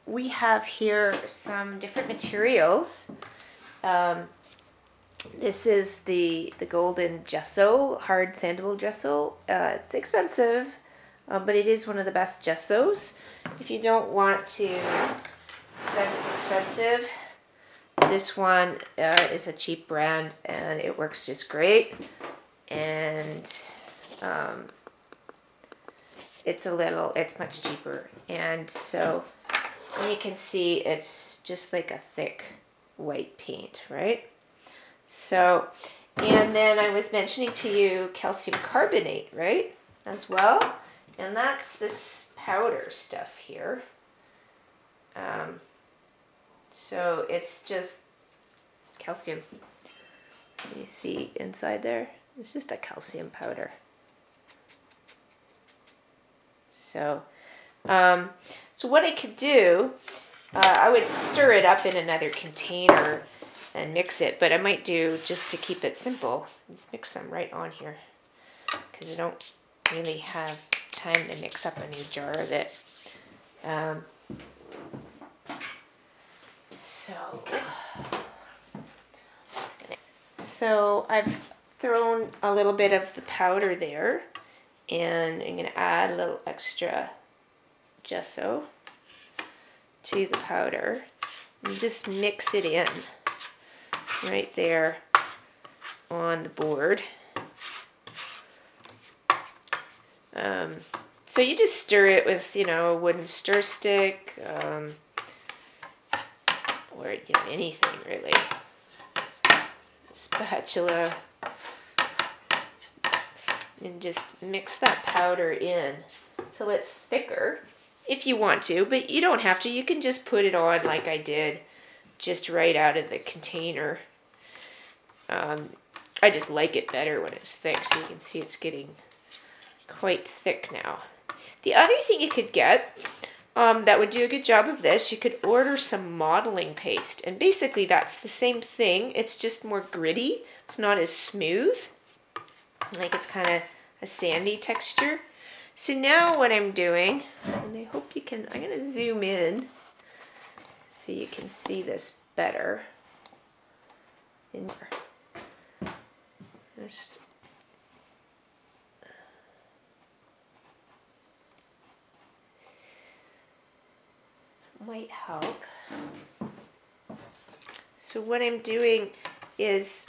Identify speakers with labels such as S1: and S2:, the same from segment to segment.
S1: we have here some different materials. This is the golden gesso, hard sandable gesso. It's expensive, but it is one of the best gessos. If you don't want to spend expensive, this one is a cheap brand and it works just great. And it's much cheaper. And so you can see it's just like a thick white paint, right? So, and then I was mentioning to you calcium carbonate, right, as well. And that's this powder stuff here. So it's just calcium. You see inside there? It's just a calcium powder. So, so what I could do, I would stir it up in another container and mix it, but I might do, just to keep it simple, let's mix them right on here, because I don't really have time to mix up a new jar of it. So I've thrown a little bit of the powder there, and I'm going to add a little extra gesso to the powder and just mix it in right there on the board. So you just stir it with, you know, a wooden stir stick, or, you know, anything really. Spatula. And just mix that powder in till it's thicker if you want to, but you don't have to. You can just put it on like I did, just right out of the container. I just like it better when it's thick, so you can see it's getting quite thick now. The other thing you could get that would do a good job of this, you could order some modeling paste, and basically that's the same thing. It's just more gritty. It's not as smooth. Like it's kind of a sandy texture. So now what I'm doing, and I hope you can, I'm going to zoom in so you can see this better. Just might help. So what I'm doing is,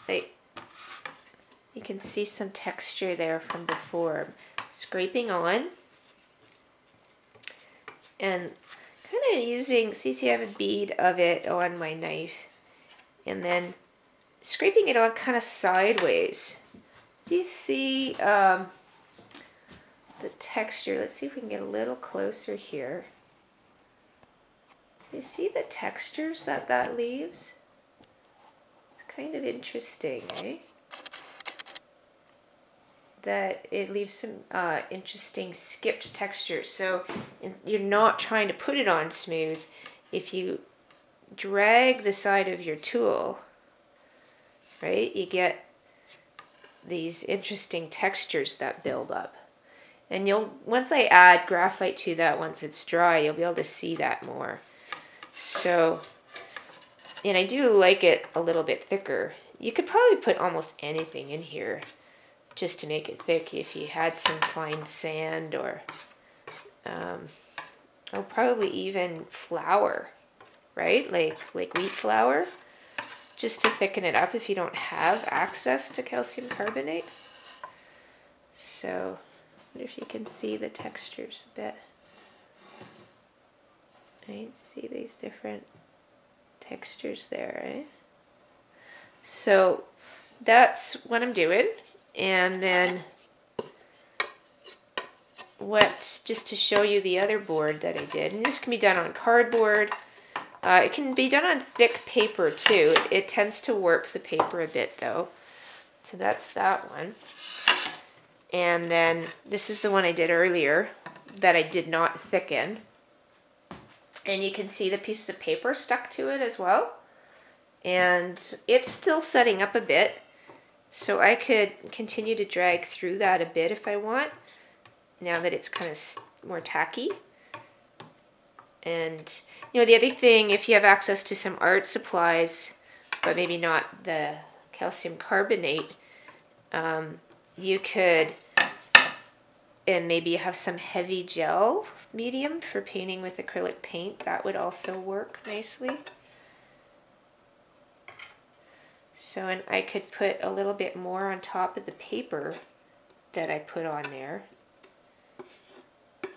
S1: like, you can see some texture there from before. Scraping on and kind of using, see I have a bead of it on my knife, and then scraping it on kind of sideways. Do you see the texture? Let's see if we can get a little closer here. Do you see the textures that leaves? It's kind of interesting, eh? That it leaves some interesting skipped textures. So you're not trying to put it on smooth. If you drag the side of your tool, right, you get these interesting textures that build up. And once I add graphite to that, once it's dry, you'll be able to see that more. So, and I do like it a little bit thicker. You could probably put almost anything in here just to make it thick. If you had some fine sand, or probably even flour, right? Like wheat flour, just to thicken it up if you don't have access to calcium carbonate. So, I wonder if you can see the textures a bit. Right? See these different textures there, right? So that's what I'm doing. And then just to show you the other board that I did, and this can be done on cardboard. It can be done on thick paper too. It tends to warp the paper a bit though. So that's that one. And then this is the one I did earlier that I did not thicken. And you can see the pieces of paper stuck to it as well. And it's still setting up a bit. So I could continue to drag through that a bit if I want, now that it's kind of more tacky. And, you know, the other thing, if you have access to some art supplies, but maybe not the calcium carbonate, you could, and maybe you have some heavy gel medium for painting with acrylic paint. That would also work nicely. So, and I could put a little bit more on top of the paper that I put on there,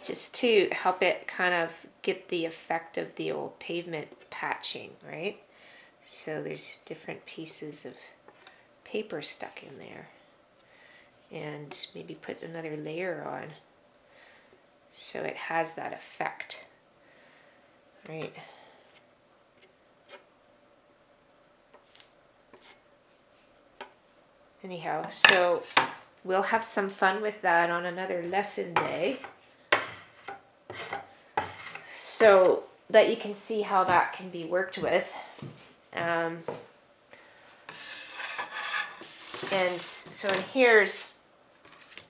S1: just to help it kind of get the effect of the old pavement patching, right? So there's different pieces of paper stuck in there. And maybe put another layer on so it has that effect, right? Anyhow, so we'll have some fun with that on another lesson day, so that you can see how that can be worked with. And so here's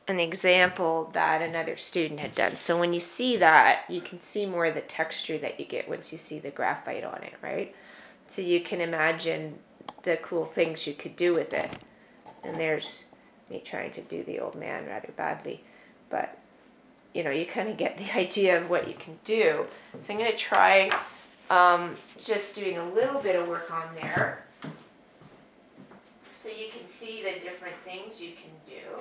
S1: an example that another student had done. So when you see that, you can see more of the texture that you get once you see the graphite on it, right? So you can imagine the cool things you could do with it. And there's me trying to do the old man rather badly, but you know, you kind of get the idea of what you can do. So I'm going to try just doing a little bit of work on there, so you can see the different things you can do.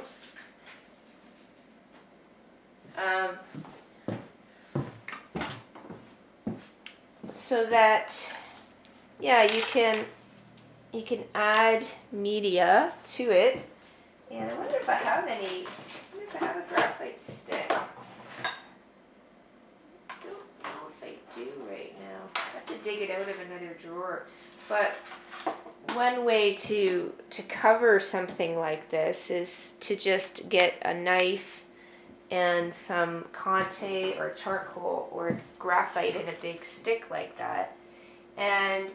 S1: So that, yeah, you can add media to it. And I wonder if I have any. I wonder if I have a graphite stick. I don't know if I do right now. I have to dig it out of another drawer. But one way to cover something like this is to just get a knife and some Conte or charcoal or graphite in a big stick like that, and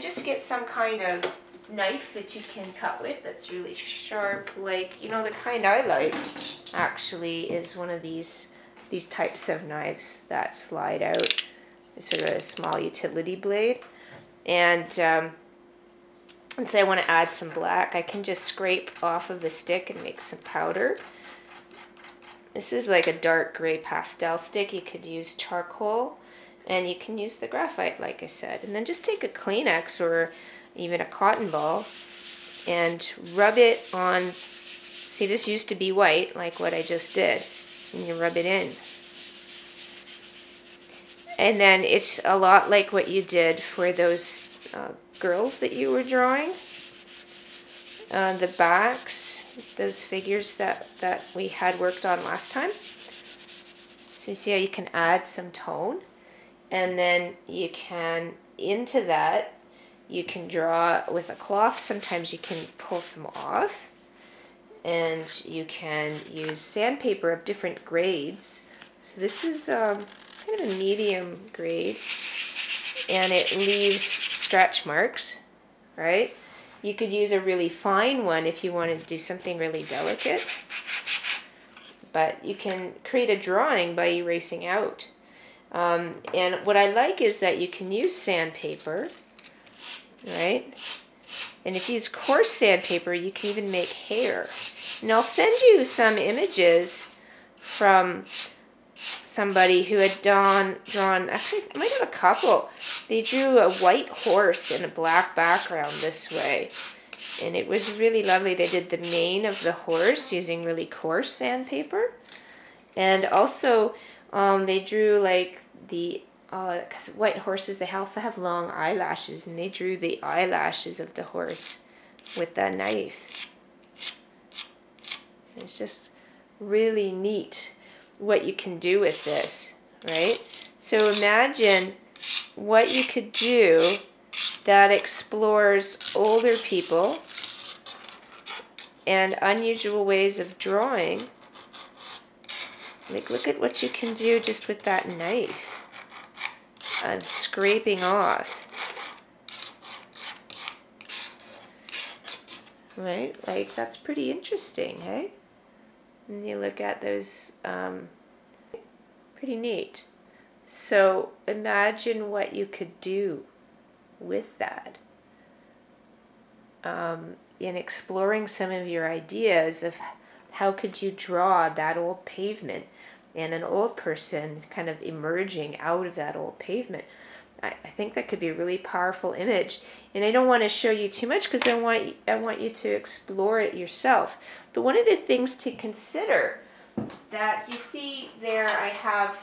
S1: just get some kind of knife that you can cut with that's really sharp, like, you know, the kind I like actually is one of these types of knives that slide out. It's sort of a small utility blade, and say I want to add some black, I can just scrape off of the stick and make some powder. This is like a dark gray pastel stick. You could use charcoal, and you can use the graphite, like I said. And then just take a Kleenex or even a cotton ball and rub it on. See, this used to be white, like what I just did. And you rub it in. And then it's a lot like what you did for those girls that you were drawing. The backs, those figures that we had worked on last time. So you see how you can add some tone, and then you can, into that, you can draw with a cloth. Sometimes you can pull some off, and you can use sandpaper of different grades. So this is kind of a medium grade, and it leaves scratch marks, right? You could use a really fine one if you wanted to do something really delicate. But you can create a drawing by erasing out. And what I like is that you can use sandpaper, right? And if you use coarse sandpaper, you can even make hair. And I'll send you some images from somebody who had drawn, actually I might have a couple. They drew a white horse in a black background this way. And it was really lovely. They did the mane of the horse using really coarse sandpaper. And also they drew like the, because white horses, they also have long eyelashes, and they drew the eyelashes of the horse with a knife. It's just really neat what you can do with this, right? So imagine what you could do that explores older people and unusual ways of drawing. Like, look at what you can do just with that knife. I'm scraping off. Right? Like, that's pretty interesting, hey? And you look at those, pretty neat. So imagine what you could do with that. In exploring some of your ideas of how could you draw that old pavement and an old person kind of emerging out of that old pavement. I think that could be a really powerful image. And I don't want to show you too much because I want you to explore it yourself. But one of the things to consider that you see there, I have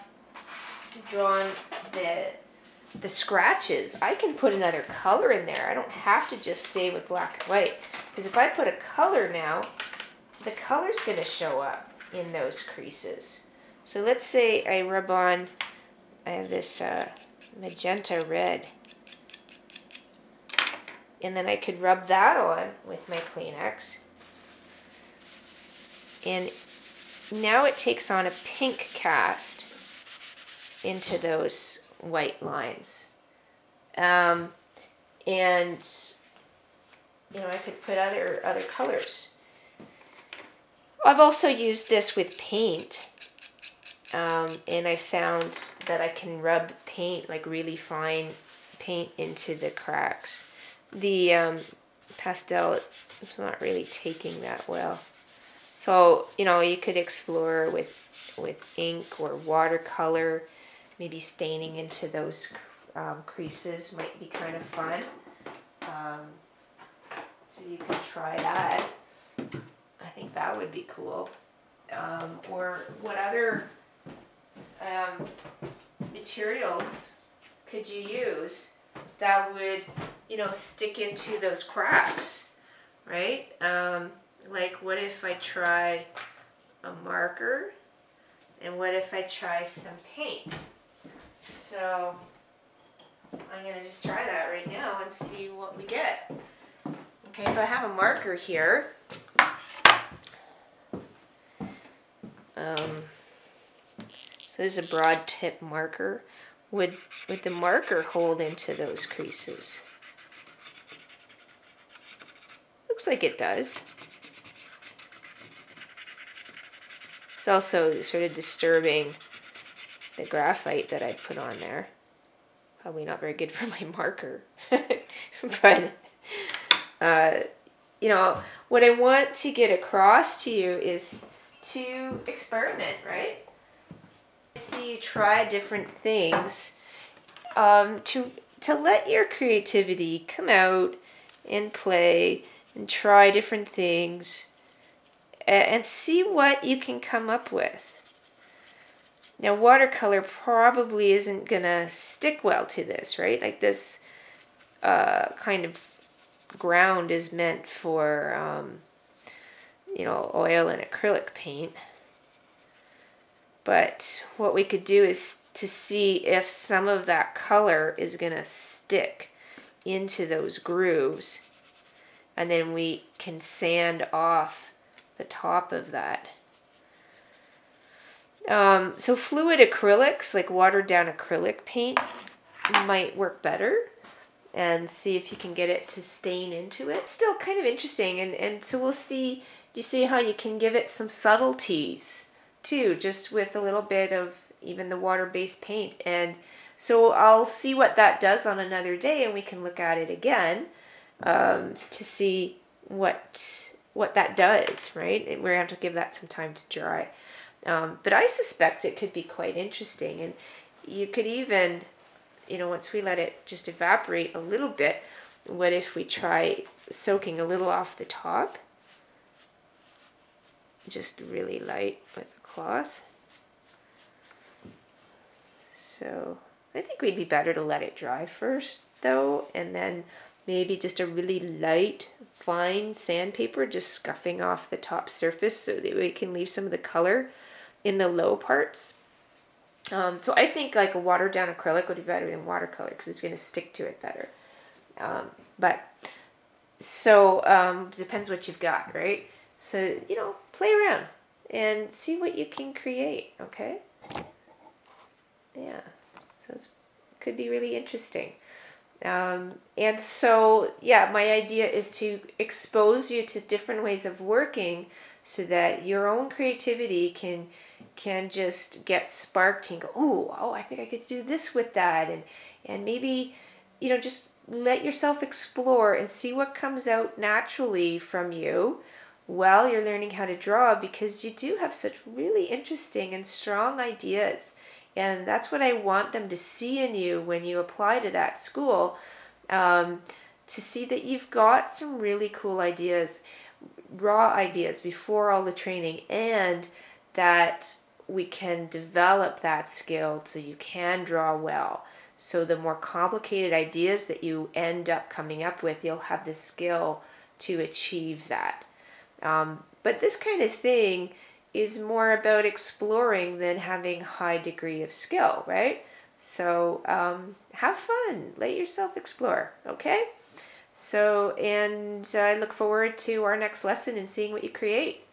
S1: drawn the scratches. I can put another color in there. I don't have to just stay with black and white. Because if I put a color now, the color's going to show up in those creases. So let's say I rub on, I have this magenta red. And then I could rub that on with my Kleenex. And now it takes on a pink cast into those white lines. And you know, I could put other colors. I've also used this with paint. And I found that I can rub paint, like really fine paint, into the cracks. The pastel is not really taking that well. So, you know, you could explore with ink or watercolor, maybe staining into those creases might be kind of fun. So you could try that. I think that would be cool. Or what other materials could you use that would, you know, stick into those cracks, right? Like what if I try a marker, and what if I try some paint? So I'm going to just try that right now and see what we get. Okay, so I have a marker here. So this is a broad tip marker. Would the marker hold into those creases? Looks like it does. It's also sort of disturbing the graphite that I put on there. Probably not very good for my marker. But, you know, what I want to get across to you is to experiment, right? See you try different things to let your creativity come out and play and try different things and see what you can come up with. Now, watercolor probably isn't gonna stick well to this, right? Like this kind of ground is meant for you know, oil and acrylic paint. But what we could do is to see if some of that color is going to stick into those grooves. And then we can sand off the top of that. So fluid acrylics, like watered down acrylic paint, might work better. And see if you can get it to stain into it. Still kind of interesting. And so we'll see, you see how you can give it some subtleties too, just with a little bit of even the water-based paint. And so I'll see what that does on another day, and we can look at it again to see what that does, right? And we're going to have to give that some time to dry. But I suspect it could be quite interesting. And you could even, you know, once we let it just evaporate a little bit, what if we try soaking a little off the top? Just really light with a cloth. So I think we'd be better to let it dry first though, and then maybe just a really light fine sandpaper just scuffing off the top surface so that we can leave some of the color in the low parts. So I think like a watered down acrylic would be better than watercolor because it's going to stick to it better. Depends what you've got, right? So, you know, play around and see what you can create, okay? Yeah, so it could be really interesting. And so, yeah, my idea is to expose you to different ways of working so that your own creativity can can just get sparked and go, oh, I think I could do this with that. And maybe, just let yourself explore and see what comes out naturally from you while you're learning how to draw, because you do have such really interesting and strong ideas. And that's what I want them to see in you when you apply to that school, to see that you've got some really cool ideas, raw ideas before all the training, and that we can develop that skill so you can draw well. So the more complicated ideas that you end up coming up with, you'll have the skill to achieve that. But this kind of thing is more about exploring than having a high degree of skill, right? So have fun, let yourself explore, okay? So, and I look forward to our next lesson and seeing what you create.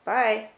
S1: Bye.